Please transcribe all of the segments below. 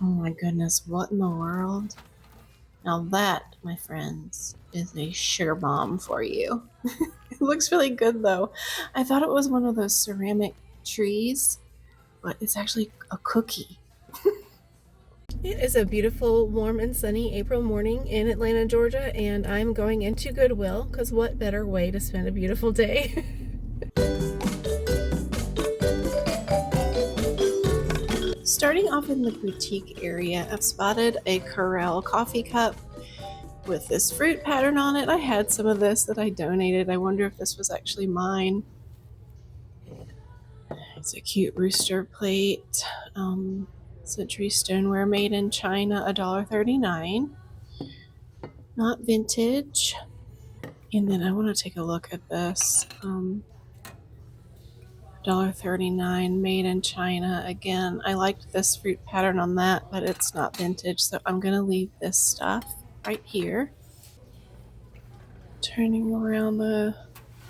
my goodness, what in the world? Now that, my friends, is a sugar bomb for you. It looks really good though. I thought it was one of those ceramic trees, but it's actually a cookie. It is a beautiful, warm and sunny April morning in Atlanta, Georgia, and I'm going into Goodwill because what better way to spend a beautiful day? Starting off in the boutique area, I've spotted a Corel coffee cup with this fruit pattern on it. I had some of this that I donated. I wonder if this was actually mine. It's a cute rooster plate. Century stoneware made in China, $1.39. Not vintage. And then I want to take a look at this. $1.39 made in China. Again, I liked this fruit pattern on that, but it's not vintage, so I'm going to leave this stuff right here. Turning around the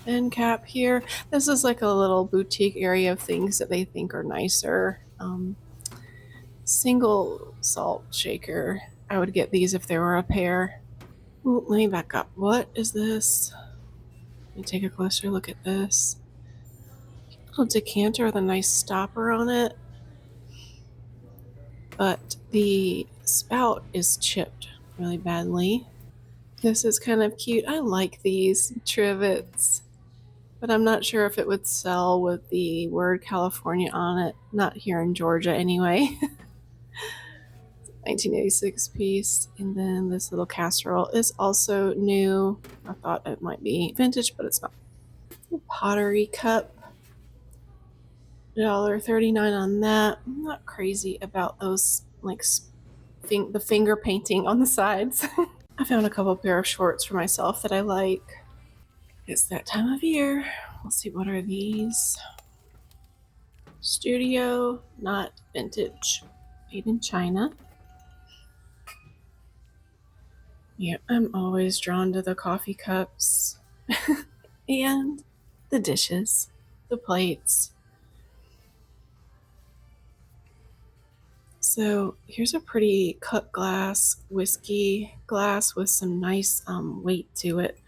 end cap here. This is like a little boutique area of things that they think are nicer. Single salt shaker. I would get these if there were a pair. Ooh, let me back up. What is this? Let me take a closer look at this. Little decanter with a nice stopper on it. But the spout is chipped really badly. This is kind of cute. I like these trivets, but I'm not sure if it would sell with the word California on it. Not here in Georgia anyway. 1986 piece. And then this little casserole is also new. I thought it might be vintage, but it's not. Pottery cup, $1.39 on that. I'm not crazy about those, like the finger painting on the sides. I found a couple pair of shorts for myself that I like. It's that time of year. Let's see, what are these? Studio, not vintage. Made in China. Yeah, I'm always drawn to the coffee cups and the dishes, the plates. So here's a pretty cut glass whiskey glass with some nice weight to it.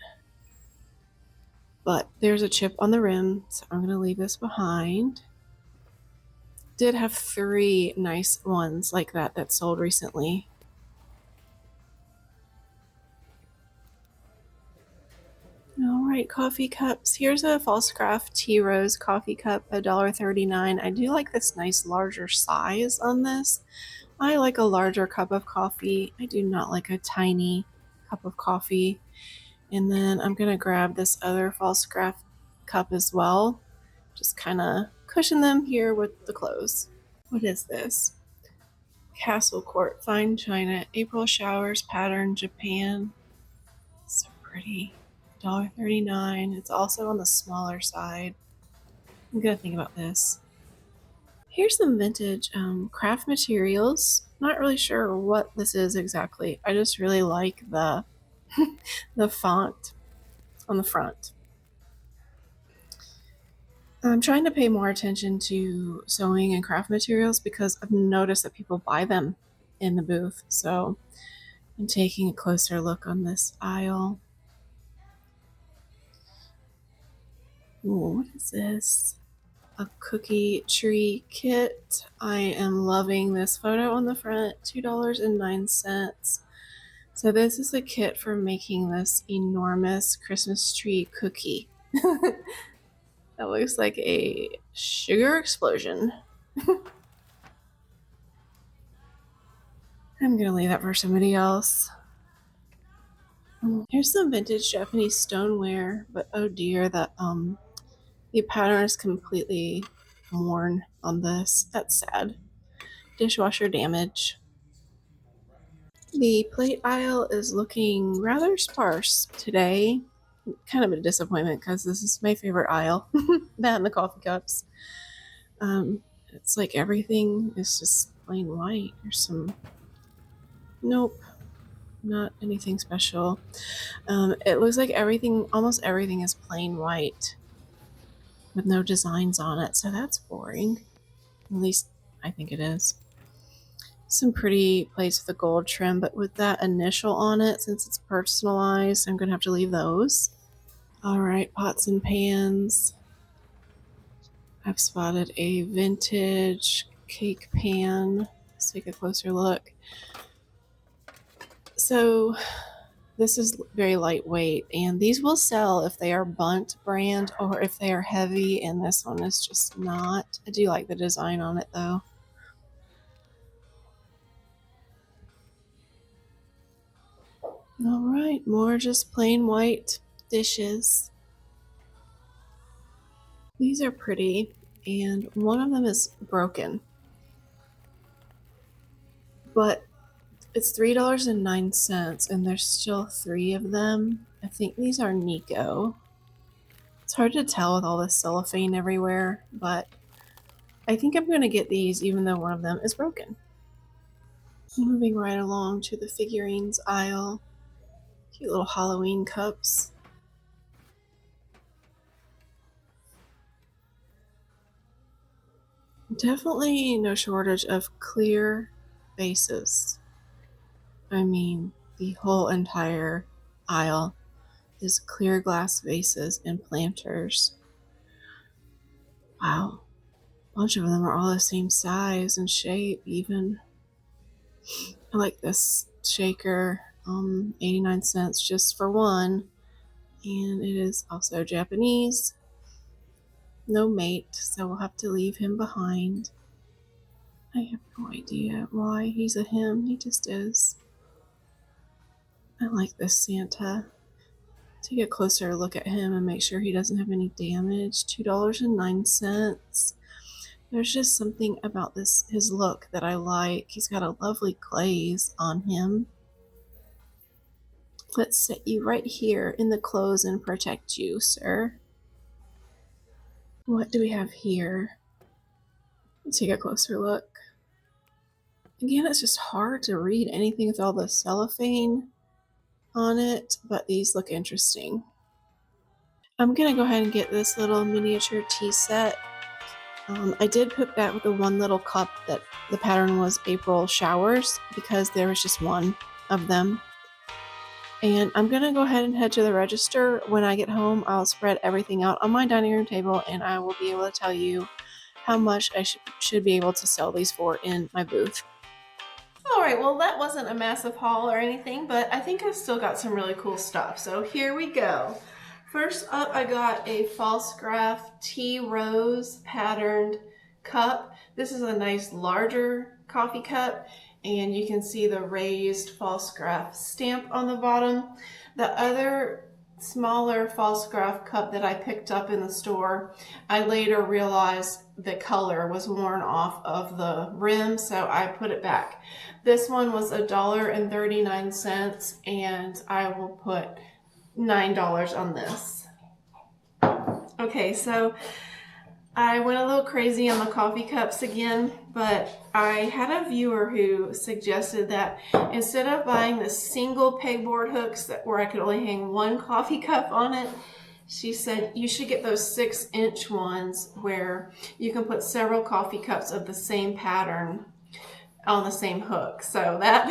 But there's a chip on the rim, so I'm going to leave this behind. Did have 3 nice ones like that sold recently. All right, coffee cups. Here's a Pfaltzgraff Tea Rose coffee cup, $1.39. I do like this nice larger size on this. I like a larger cup of coffee. I do not like a tiny cup of coffee. And then I'm going to grab this other Pfaltzgraff cup as well. Just kind of cushion them here with the clothes. What is this? Castle Court Fine China April Showers Pattern Japan. So pretty. $1.39. It's also on the smaller side. I'm going to think about this. Here's some vintage craft materials. Not really sure what this is exactly. I just really like the the font on the front. I'm trying to pay more attention to sewing and craft materials because I've noticed that people buy them in the booth. So I'm taking a closer look on this aisle. Ooh, what is this? A cookie tree kit. I am loving this photo on the front. $2.09. So this is a kit for making this enormous Christmas tree cookie. That looks like a sugar explosion. I'm gonna leave that for somebody else. Here's some vintage Japanese stoneware, but oh dear, the pattern is completely worn on this. That's sad. Dishwasher damage. The plate aisle is looking rather sparse today. Kind of a disappointment because this is my favorite aisle. That and the coffee cups. It's like everything is just plain white. There's some, nope, not anything special. It looks like almost everything is plain white with no designs on it, so that's boring. At least I think it is. Some pretty plates with a gold trim, but with that initial on it, since it's personalized, I'm gonna have to leave those. All right, pots and pans. I've spotted a vintage cake pan. Let's take a closer look. So this is very lightweight, and these will sell if they are Bunt brand or if they are heavy, and this one is just not. I do like the design on it though. All right, more just plain white dishes. These are pretty, and one of them is broken, but it's $3.09, and there's still 3 of them. I think these are Nico. It's hard to tell with all this cellophane everywhere, but I think I'm going to get these even though one of them is broken. Moving right along to the figurines aisle. Cute little Halloween cups. Definitely no shortage of clear vases. I mean, the whole entire aisle is clear glass vases and planters. Wow. A bunch of them are all the same size and shape even. I like this shaker, 89 cents just for one. And it is also Japanese. No mate, so we'll have to leave him behind. I have no idea why he's a him, he just is. I like this Santa. Take a closer look at him and make sure he doesn't have any damage. $2.09. There's just something about his look that I like. He's got a lovely glaze on him. Let's set you right here in the clothes and protect you, sir. What do we have here? Let's take a closer look. Again, it's just hard to read anything with all the cellophane on it, but these look interesting. I'm gonna go ahead and get this little miniature tea set. I did put that with the one little cup that the pattern was April showers because there was just one of them. And I'm gonna go ahead and head to the register. When I get home, I'll spread everything out on my dining room table and I will be able to tell you how much I should be able to sell these for in my booth. Alright, well that wasn't a massive haul or anything, but I think I've still got some really cool stuff. So here we go. First up, I got a Pfaltzgraff tea rose patterned cup. This is a nice larger coffee cup, and you can see the raised Pfaltzgraff stamp on the bottom. The other smaller Pfaltzgraff cup that I picked up in the store, I later realized the color was worn off of the rim, so I put it back. This one was $1.39, and I will put $9 on this. Okay, so I went a little crazy on the coffee cups again, but I had a viewer who suggested that instead of buying the single pegboard hooks where I could only hang one coffee cup on it, she said you should get those 6-inch ones where you can put several coffee cups of the same pattern on the same hook. So that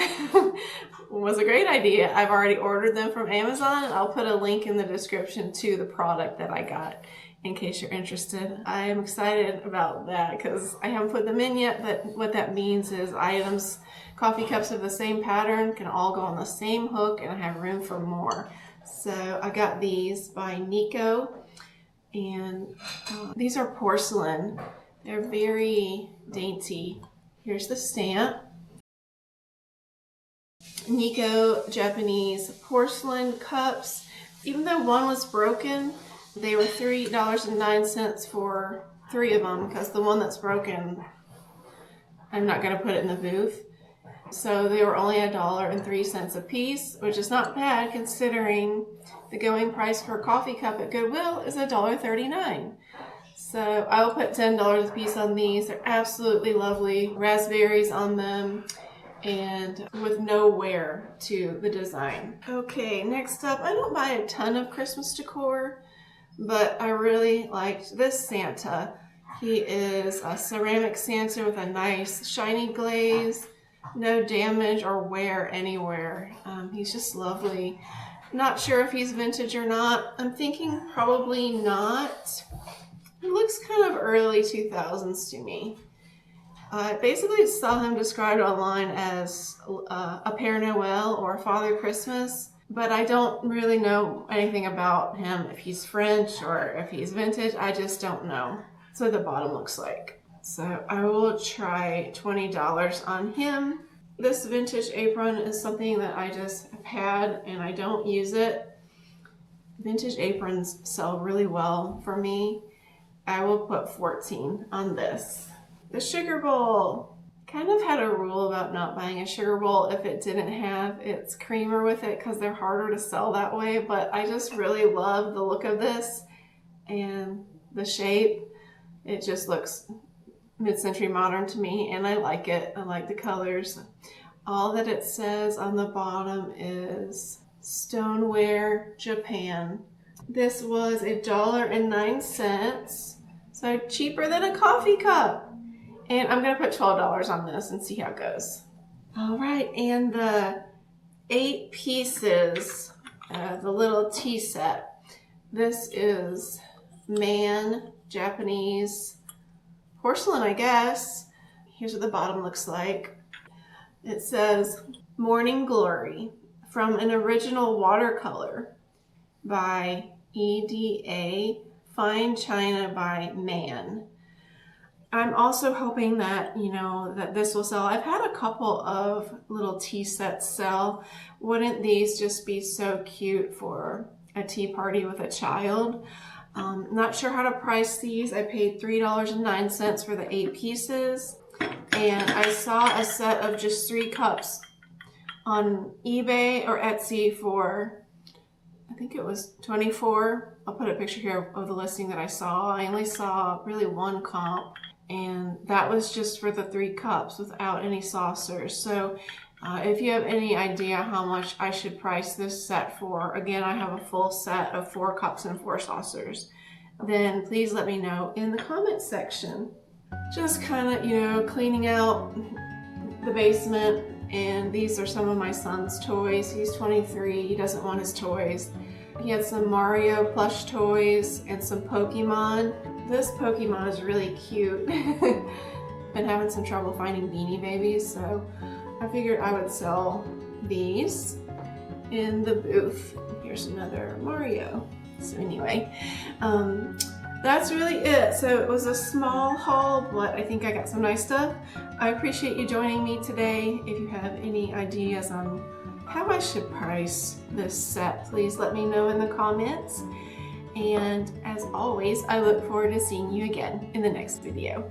was a great idea. I've already ordered them from Amazon, and I'll put a link in the description to the product that I got in case you're interested. I am excited about that because I haven't put them in yet, but what that means is items, coffee cups of the same pattern can all go on the same hook and I have room for more. So I got these by Nico, and these are porcelain. They're very dainty. Here's the stamp. Nico Japanese porcelain cups. Even though one was broken, they were $3.09 for 3 of them because the one that's broken, I'm not going to put it in the booth. So they were only $1.03 a piece, which is not bad considering the going price for a coffee cup at Goodwill is $1.39. So I will put $10 a piece on these. They're absolutely lovely. Raspberries on them and with no wear to the design. Okay, next up, I don't buy a ton of Christmas decor, but I really liked this Santa. He is a ceramic Santa with a nice shiny glaze. No damage or wear anywhere. He's just lovely. Not sure if he's vintage or not. I'm thinking probably not. He looks kind of early 2000s to me. I basically saw him described online as a Père Noël or Father Christmas, but I don't really know anything about him, if he's French or if he's vintage. I just don't know. So the bottom looks like. So I will try $20 on him. This vintage apron is something that I just have had and I don't use it. Vintage aprons sell really well for me. I will put 14 on this. The sugar bowl. Kind of had a rule about not buying a sugar bowl if it didn't have its creamer with it because they're harder to sell that way, but I just really love the look of this and the shape. It just looks mid-century modern to me and I like it. I like the colors. All that it says on the bottom is Stoneware, Japan. This was $1.09, so cheaper than a coffee cup. And I'm gonna put $12 on this and see how it goes. All right, and the 8 pieces, the little tea set. This is Japanese porcelain, I guess. Here's what the bottom looks like. It says Morning Glory from an original watercolor by EDA, Fine China by Man. I'm also hoping that, that this will sell. I've had a couple of little tea sets sell. Wouldn't these just be so cute for a tea party with a child? Not sure how to price these. I paid $3.09 for the 8 pieces. And I saw a set of just 3 cups on eBay or Etsy for, I think it was $24. I'll put a picture here of the listing that I saw. I only saw really 1 comp, and that was just for the 3 cups without any saucers. So if you have any idea how much I should price this set for, again, I have a full set of 4 cups and 4 saucers, then please let me know in the comments section. Just kind of, cleaning out the basement, and these are some of my son's toys. He's 23, he doesn't want his toys. He had some Mario plush toys and some Pokemon. This Pokemon is really cute. Been having some trouble finding Beanie Babies, so I figured I would sell these in the booth. Here's another Mario. So anyway, that's really it. So it was a small haul, but I think I got some nice stuff. I appreciate you joining me today. If you have any ideas on how I should price this set, please let me know in the comments. And as always, I look forward to seeing you again in the next video.